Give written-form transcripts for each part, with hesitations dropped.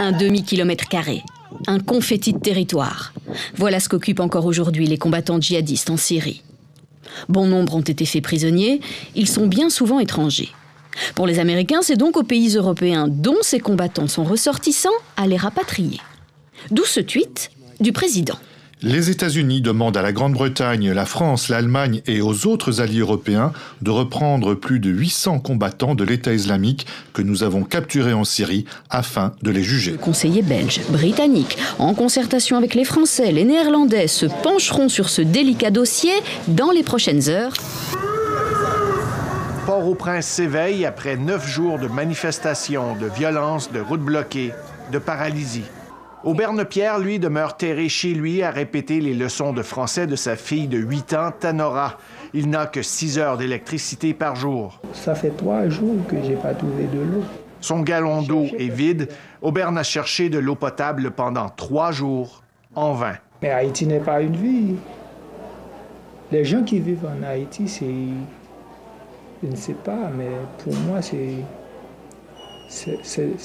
Un demi-kilomètre carré, un confetti de territoire. Voilà ce qu'occupent encore aujourd'hui les combattants djihadistes en Syrie. Bon nombre ont été faits prisonniers, ils sont bien souvent étrangers. Pour les Américains, c'est donc aux pays européens dont ces combattants sont ressortissants à les rapatrier. D'où ce tweet du président. Les États-Unis demandent à la Grande-Bretagne, la France, l'Allemagne et aux autres alliés européens de reprendre plus de 800 combattants de l'État islamique que nous avons capturés en Syrie afin de les juger. Les conseillers belges, britanniques, en concertation avec les Français, les Néerlandais, se pencheront sur ce délicat dossier dans les prochaines heures. Port-au-Prince s'éveille après 9 jours de manifestations, de violences, de routes bloquées, de paralysie. Auberne-Pierre, lui, demeure terré chez lui à répéter les leçons de français de sa fille de 8 ans, Tanora. Il n'a que 6 heures d'électricité par jour. Ça fait 3 jours que j'ai pas trouvé de l'eau. Son galon d'eau est vide. Auberne a cherché de l'eau potable pendant 3 jours, en vain. Mais Haïti n'est pas une ville. Les gens qui vivent en Haïti, c'est... Je ne sais pas, mais pour moi, c'est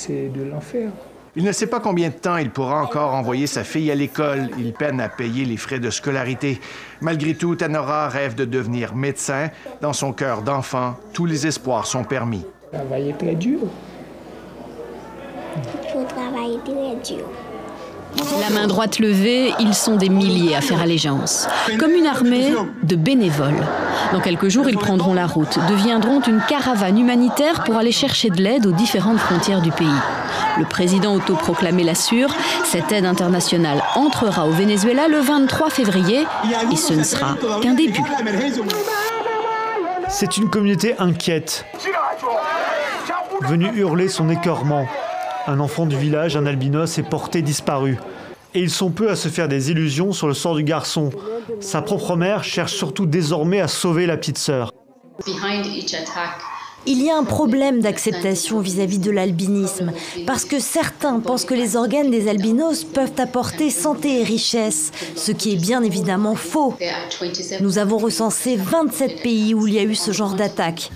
de l'enfer. Il ne sait pas combien de temps il pourra encore envoyer sa fille à l'école. Il peine à payer les frais de scolarité. Malgré tout, Tanora rêve de devenir médecin. Dans son cœur d'enfant, tous les espoirs sont permis. Le travail est très dur. Il faut travailler très dur. La main droite levée, ils sont des milliers à faire allégeance. Comme une armée de bénévoles. Dans quelques jours, ils prendront la route, deviendront une caravane humanitaire pour aller chercher de l'aide aux différentes frontières du pays. Le président autoproclamé l'assure, cette aide internationale entrera au Venezuela le 23 février et ce ne sera qu'un début. C'est une communauté inquiète, venue hurler son écœurement. Un enfant du village, un albinos, est porté disparu. Et ils sont peu à se faire des illusions sur le sort du garçon. Sa propre mère cherche surtout désormais à sauver la petite sœur. Il y a un problème d'acceptation vis-à-vis de l'albinisme, parce que certains pensent que les organes des albinos peuvent apporter santé et richesse, ce qui est bien évidemment faux. Nous avons recensé 27 pays où il y a eu ce genre d'attaque.